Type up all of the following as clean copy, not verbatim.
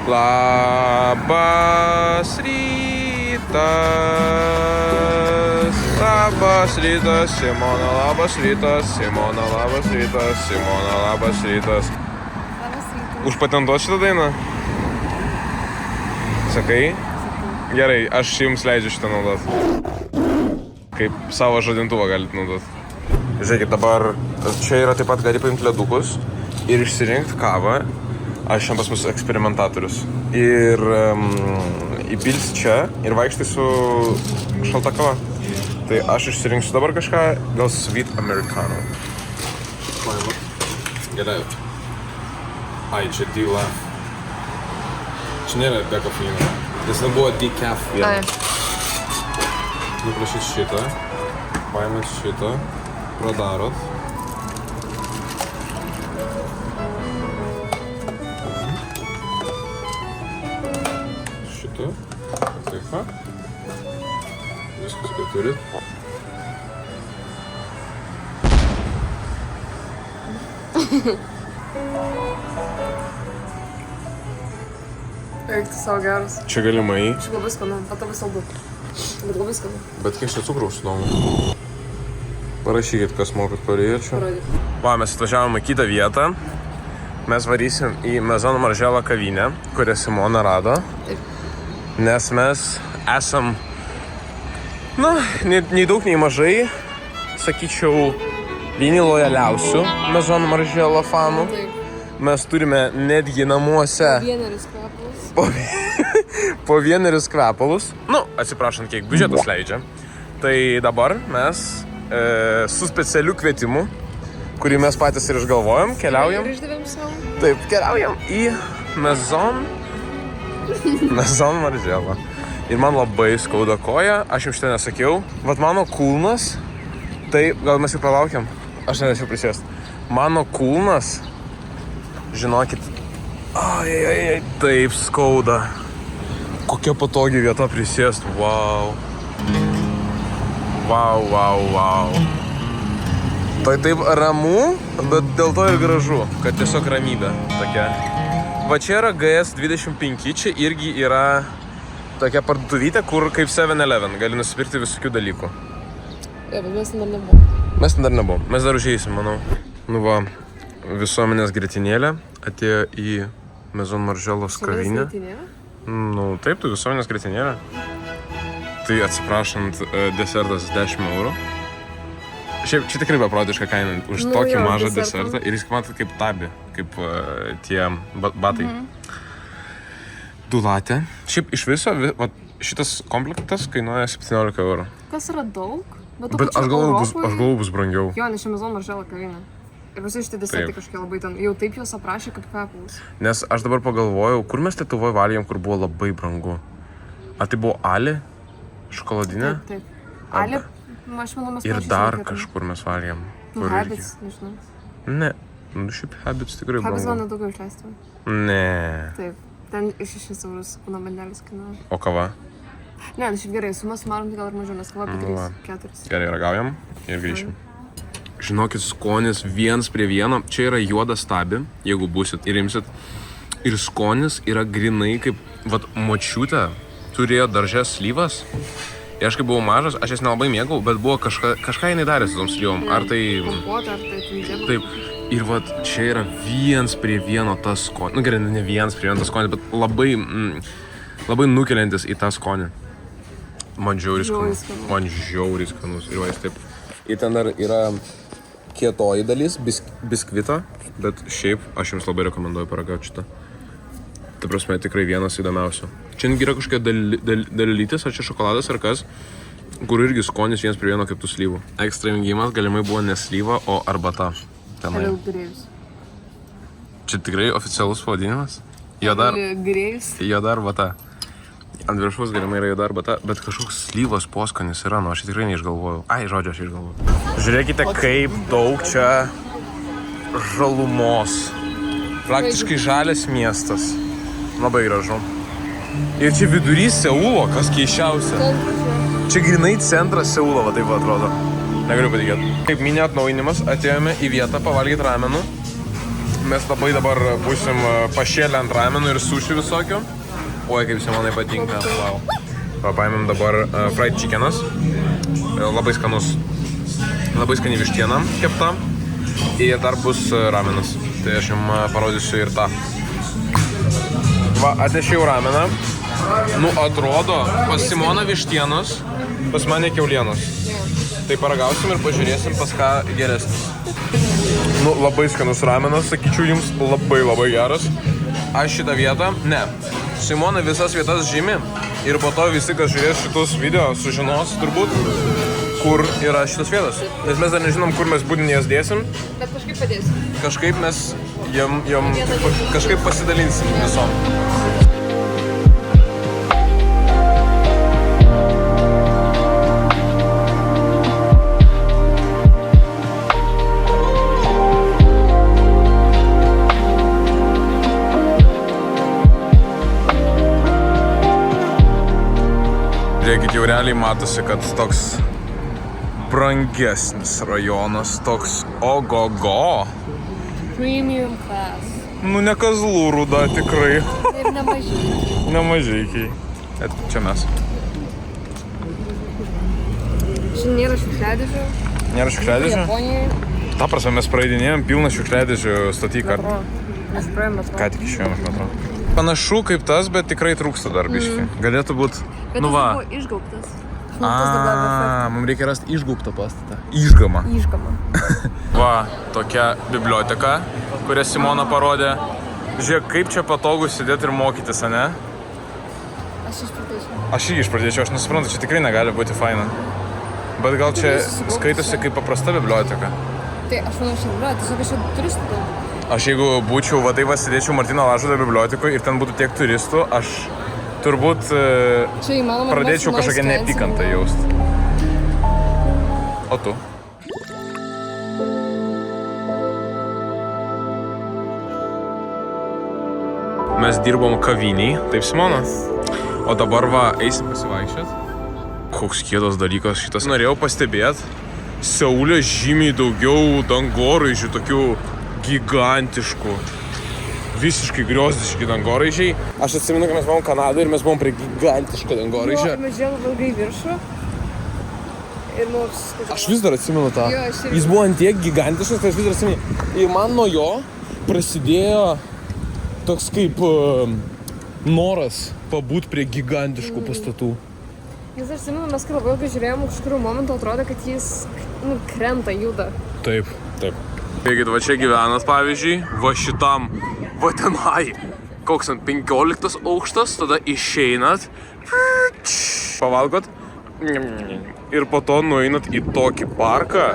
Labas rytas. Labas rytas, Simona, labas rytas. Simona, labas rytas. Simona, labas rytas. Užpatentuot šitą dainą? Sakai? Gerai, aš jums leidžiu šitą naudot. Kaip savo žadintuvą galite naudot. Žiūrėkit, dabar čia yra taip pat gali paimti ledukus ir išsirinkti kavą. Aš šiandien pas mus eksperimentatorius. Ir įpilsi čia ir vaikštai su šalta kava. Tai aš išsirinksiu dabar kažką, gal sweet americano. Gerai. Ai, čia dyla. Čia nėra be kofeino. Nes nebuvo decaf vienas. Nuprašyt šitą. Paimat šitą. Pradarot. Šitą. Taip pat. Viskas, ką turit. Eik, tu savo geras. Čia galimai. Čia labai skanu, bet labai saldu. Bet labai skanu. Bet kiek čia cukraus įdomu? Parašykit, kas mokat korėjiečių. Va, mes atvažiavome į kitą vietą. Mes varysim į Maison Margiela kavinę, kurią Simona rado. Taip. Nes mes esam, nei daug, nei mažai, sakyčiau, vieni lojaliausių Maison Margiela fanų. Taip. Mes turime netgi namuose Vienerius kvepalus. po vienerius kvepalus. Atsiprašant, kiek biudžetas leidžia. Tai dabar mes su specialiu kvietimu, kurį mes patys ir išgalvojom, keliaujam. Ir išdavėm savo. Taip, keliaujam į Maison Margiela. Ir man labai skauda koja, aš jums šitą nesakiau. Vat mano kulnas, tai gal mes jau palaukiam, aš nenešiau prisėst. Mano kulnas, žinokit, taip skauda. Kokia patogi vieta prisėst, wow. Wow. Tai taip ramu, bet dėl to ir gražu, kad tiesiog ramybė tokia. Va čia yra GS25, čia irgi yra tokia parduotuvytė, kur kaip 7-Eleven, gali nusipirkti visokių dalykų. Ja, bet mes ten dar nebuvom. Mes dar užeisim, manau. Va, visuomenės grietinėlė atėjo į Maison Margielos kavinę. Taip, tu visuomenės grietinėlė. Tai atsiprašant, desertas 10 eurų. Šiaip, čia tikrai beprotiška kaina už tokį mažą desertą. Ir jis matot kaip tabi, kaip tie batai. Dulatė. Šiaip iš viso, šitas komplektas kainuoja 17 eurų. Kas yra daug? Bet aš galvoju bus brangiau. Jo, nes čia Maison Margiela kavinė. Ir visi šitie desertai kažkokie labai ten, jau taip juos aprašė kaip kvepalus. Nes aš dabar pagalvojau, kur mes Lietuvoje valgėm, kur buvo labai brangu. Ar tai buvo Ali? Šokoladinė? Taip. Ali, aš manau, mes ir dar kažkur mes valgėm. Habits, nežinau. Ne, šiaip Habits tikrai brangu. Habits gal nedaugiau išleistum. Ne. Taip, ten iš 6 eurus būna bandelis kainuoja. O kava? Ne, šiaip gerai, sumas marom gal ir mažiau, nes kava apie 3-4. Gerai, ragaujam ir grįšim. Žinokit, skonis viens prie vieno. Čia yra juoda stabi, jeigu būsit ir imsit. Ir skonis yra grinai kaip, močiutė turėjo daržę slyvas. Ir aš kai buvau mažas, aš jas nelabai mėgau, bet buvo kažką jinai darė su tom slyvom. Ar tai... Kompuotą, ar tai tvydėlų. Taip. Ir čia yra viens prie vieno tas skonis. Gerai, ne viens prie vieno tas skonis, bet labai nukeliantis į tą skonį. Man žiauriai skanus. Ir jis taip. Ir ten dar yra kietoji dalis, biskvito, bet šiaip aš jums labai rekomenduoju paragauti šitą. Ta prasme, tikrai vienas įdomiausių. Čia yra kažkokia dalelytis, ar čia šokoladas ar kas, kur irgi skonis viens prie vieno kaip tų slyvų. Ekstra jungimas galimai buvo ne slyva, o arbata. Tenai. Čia tikrai oficialus pavadinimas? Juoda arbata. Ant viršaus galimai yra juoda arbata, bet kažkoks slyvos poskonis yra, aš tikrai neišgalvojau. Aš išgalvojau. Žiūrėkite, kaip daug čia žalumos. Praktiškai žalias miestas. Labai gražu. Ir čia vidurys Seulo, kas keisčiausia. Čia grinai centras Seulo, taip atrodo. Negaliu patikėti. Kaip mini atnaujinimas, atėjome į vietą pavalgyti ramenų. mes labai dabar būsim pašėlę ant ramenų ir sušių visokių. Oi, kaip Simonai patinka. Wow. Paėmėm dabar fried chickenas. Labai skanus. Labai skani vištiena kepta. Ir dar bus ramenas. Tai aš jums parodysiu ir tą. Va, atnešiau rameną. Nu, atrodo, pas Simoną vištienos, pas mane kiaulienos. Tai paragausim ir pažiūrėsim, pas ką geresnis. Nu, labai skanus ramenas, sakyčiau jums, labai geras. Aš šitą vietą, ne. Simona visas vietas žymi ir po to visi, kas žiūrės šitus video, sužinos turbūt, kur yra šitas vietas. Nes mes dar nežinom, kur mes būtinai jas dėsim. Bet kažkaip padėsim. Kažkaip mes jam kažkaip pasidalinsim visom. Žiūrėkit, jau realiai matosi, kad toks brangesnis rajonas, toks ogogo. Premium class. Nu, ne kazlų rūda tikrai. Ir nemažykiai. Nemažykiai. Et čia mes. Šiandien nėra šiukšliadėžių. Nėra šiukšliadėžių? Japonijai. Ta prasme, mes praeidinėjom pilną šiukšliadėžių statyką. Mes praėjom metro. Ką tik išėjom iš metro. Panašu kaip tas, bet tikrai trūksta dar biškį. Galėtų būt... Bet Nu tas va. buvo išgaubtas. Mums reikia rasti išgaubtą pastatą. Išgamą. Išgama. Va, tokia biblioteka, kurią Simona parodė. Žiūrėk, kaip čia patogu sėdėti ir mokytis, ane? Aš išpratėčiau. Aš jį išpradėčiau, aš nesuprantu, čia tikrai negali būti faina. Bet gal čia skaitosi kaip paprasta biblioteka. Tai aš manau, čia yra, tiesiog aš jau turistų daug. Aš jeigu būčiau, va taip va, sėdėčiau Martyno Lažudo bibliotekoje ir ten būtų tiek turistų, aš turbūt pradėčiau kažkokią neapykantą jausti. O tu? Mes dirbom kaviniai, taip Simona? O dabar va, eisim pasivaikščiot. Koks kietas dalykas šitas. Norėjau pastebėti, Seule žymiai daugiau dangoraižių, tokių gigantiškų. Visiškai griozdiški dangoraižiai. Aš atsimenu, kad mes buvom Kanadoje ir mes buvom prie gigantiško dangoraižio. Mes žiūrėjom ilgai viršų. Ir mums... Aš vis dar atsimenu tą. Jo, aš irgi. Jis buvo ant tiek gigantiškas, kad aš vis dar atsimenu. Ir man nuo jo prasidėjo toks kaip noras pabūt prie gigantiškų pastatų. Jis atsimenu, mes kai labai ilgai žiūrėjom, kažkurių momentų atrodo, kad jis krenta, juda. Taip, taip. Taigi, va čia gyvenat, pavyzdžiui, va šitam, va tenai, koks ant 15 aukštas, tada išeinat, pavalgot ir po to nueinat į tokį parką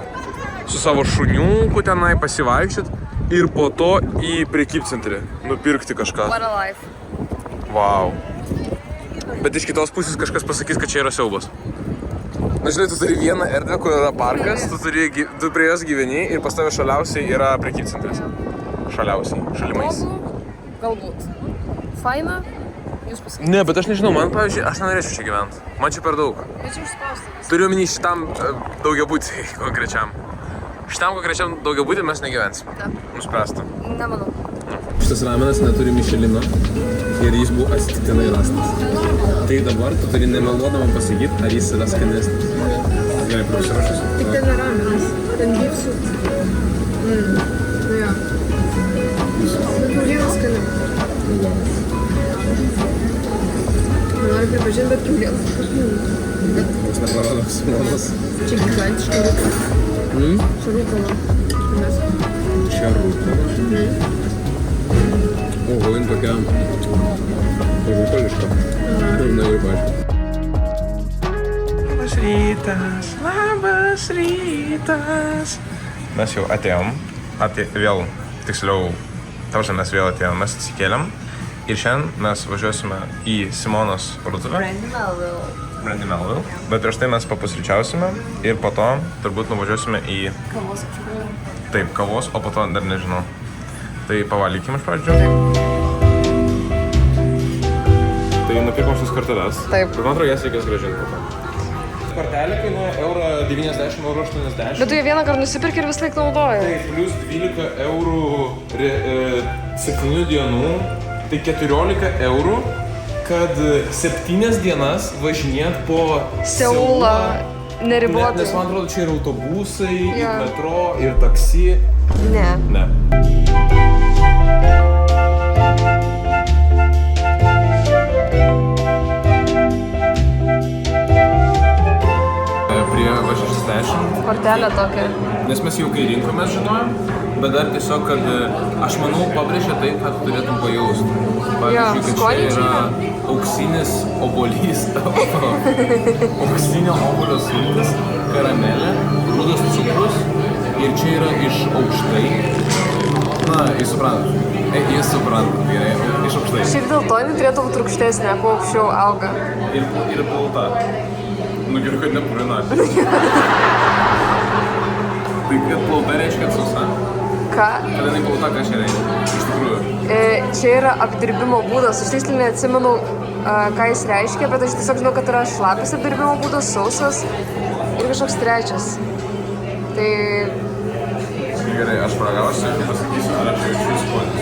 su savo šuniuku tenai pasivaikščiot ir po to į prekybcentrį nupirkti kažką. What a life. Vau. Bet iš kitos pusės kažkas pasakys, kad čia yra siaubas. Na, žinai, tu turi vieną erdvę, kur yra parkas, tu prie jos gyveni ir pas tave šaliausiai yra prekybcentris. Šaliausiai, šalimais. Galbūt. Faina, jūs pasakysite. Ne, bet aš nežinau, man, pavyzdžiui, aš nenorėčiau čia gyventi. Man čia per daug. Bet čia užspaustas. Turiu omeny šitam daugiabutį konkrečiam. Šitam konkrečiam daugiabutį mes negyvensim. Taip. Nuspręsta. Nemanau. Šitas ramenas neturi Michelino ir jis buvo atsitiktinai rastas. Tai dabar tu turi nemeluodama pasakyti, ar jis yra skanesnis. Gerai, prasirašus. Tik ten yra ramenas. Ten gypsų. Nu jo. Bet kiaulienos skani. Noriu pripažinti, bet kiaulienos. Koks neparodas Simonas. Čia gigantiška rūkala. Čia rūkala. Čia rūkala. Oho, jin tokia rūkališka. Pirmai ir pažiūrėjau. Labas rytas. Mes jau atėjom, vėl, tiksliau, mes vėl atėjom, mes atsikėlėm ir šiandien mes važiuosime į Simonos parduotuvę. Brandy Melville. Bet prieš tai mes papusryčiausime ir po to turbūt nuvažiuosime į... Kavos kažkur. Taip, kavos, o po to dar nežinau. Tai pavalykim iš pradžių. Tai nupirkom šitas korteles. Taip. Bet man atrodo, jas reikės grąžinti po to. kortelė kainuoja €90, €80. Bet tu ją vieną kartą nusipirki ir vis laik naudoji. Taip, plus 12 eurų 7 dienų, tai 14 eurų, kad 7 dienas važinėt po Seulą neribotai. Nes man atrodo, čia ir autobusai, ir metro, ir taksi. Ne. Ne. Prie V60. Kortelė tokia. Nes mes jau kai rinkomės žinojom, bet dar tiesiog, kad aš manau pabrėžia tai, kad turėtum pajausti. Pavyzdžiui, kad čia yra auksinis obuolys, auksinio obuolio sultis, karamelė, rudas cukrus ir čia yra iš aukštai. Na, jūs suprantat. Jūs suprantat, gerai, iš aukštai. Šiaip dėl to jinai turėtų būti rūgštesnė, kuo aukščiau auga. Ir plauta. Nu gerai, kad nepurina. Tai kad plauta reiškia sausa? Ką? Kada jinai plauta, ką čia reiškia? Iš tikrųjų. Čia yra apdirbimo būdas. Aš tiksliai neatsimenu, ką jis reiškia, bet aš tiesiog žinau, kad yra šlapis apdirbimo būdas, sausas ir kažkoks trečias. Tai... Gerai, aš paragausiu ir pasakysiu, ar aš jaučiu skonis.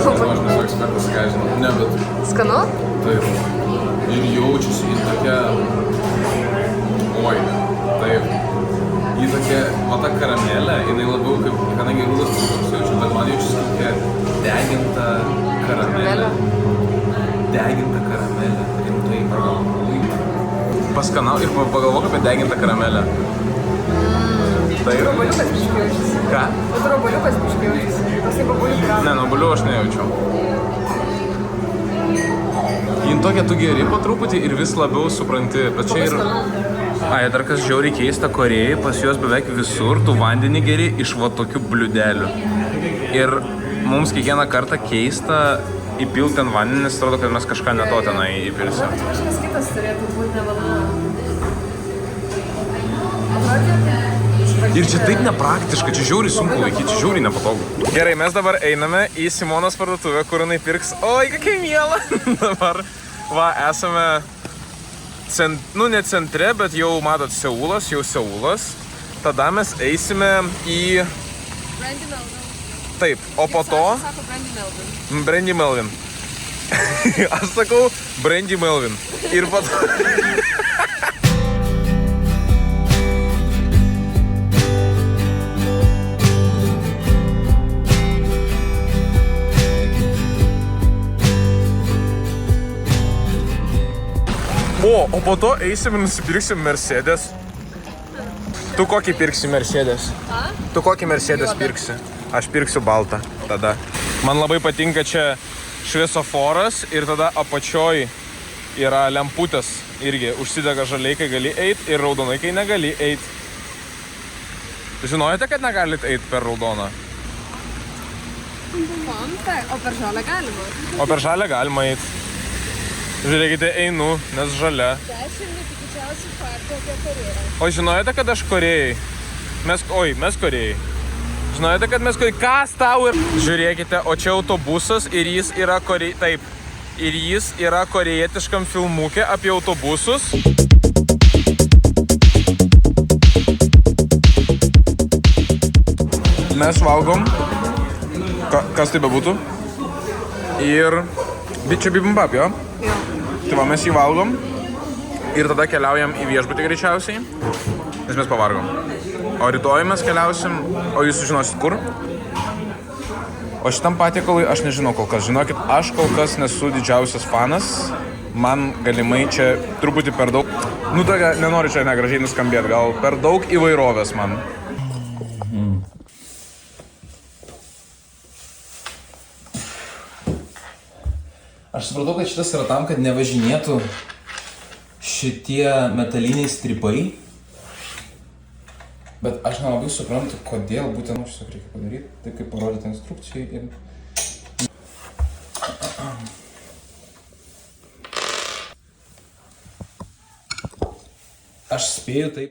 Aš nesu ekspertas, ką žinau. Ne, bet... Skanu? Taip. Ir jaučiasi į tokia... Oi, taip. Į tokia... O ta karamelė, jinai labiau kaip... Kadangi rudas cukrus jaučiu, bet man jaučiasi tokia deginta karamelė. Deginta karamelė. Rimtai, pagalvok. Paskanau ir pagalvok apie degintą karamelę. Tai yra... Obuoliukas biškai jaučiasi. Ką? Bet ir obuoliukas biškai jaučiasi. Tas kaip obuolių krauna. Ne, nuo obuolių aš nejaučiu. Jin tokia tu geri po truputį ir vis labiau supranti, bet čia ir... Ai, dar kas žiauriai keista, Korėjai, pas juos beveik visur tu vandenį geri iš va tokių bliūdelių. Ir mums kiekvieną kartą keista įpilti ten vandenį, nes atrodo, kad mes kažką ne to tenai įpilsim. Kažkas kitas turėtų būti nevaloma. Ir čia taip nepraktiška, čia žiauriai sunku laikyti, čia žiauriai nepatogu. Gerai, mes dabar einame į Simonos parduotuvę, kur jinai pirks... Oi, kokia miela! Dabar, va, esame... Nu, ne centre, bet jau, matot, Seulas, jau Seulas. Tada mes eisime į... Brandy Melvin. Taip, o po to... Sako Brandy Melvin. Brandy Melvin. Aš sakau Brandy Melvin. Ir po to... O po to eisim ir nusipirksim Mercedes. Tu kokį pirksi Mercedes? Tu kokį Mercedes pirksi? Aš pirksiu baltą tada. Man labai patinka čia šviesoforas ir tada apačioj yra lemputės irgi. Užsidega žaliai, kai gali eit ir raudonai, kai negali eit. Žinojate, kad negalit eit per raudoną? O per žalę galima. O per žalę galima eit. Žiūrėkite, einu, nes žalia. 10 netikėčiausių faktų apie Korėją. O žinojate, kad aš Korėjai? Mes Korėjai. Žinojate, kad mes Korėjai? Kas tau ir... Žiūrėkite, o čia autobusas ir jis yra Taip. Ir jis yra korėjietiškam filmuke apie autobusus. Mes valgom. Kas tai bebūtų. Ir... Čia bibimbap, jo? Jo. Tai va, mes jį valgom ir tada keliaujam į viešbutį greičiausiai, nes mes pavargom. O rytoj mes keliausim, o jūs sužinosit kur? O šitam patiekalui aš nežinau kol kas. Žinokit, aš kol kas nesu didžiausias fanas. Man galimai čia truputį per daug... Nu, tokia, nenoriu čia negražiai nuskambėti, gal per daug įvairovės man. Aš supratau, kad šitas yra tam, kad nevažinėtų šitie metaliniai stripai. Bet aš nelabai suprantu, kodėl būtent šitą reikia padaryti. Taip kaip parodyti instrukcijai ir... Aš spėju taip.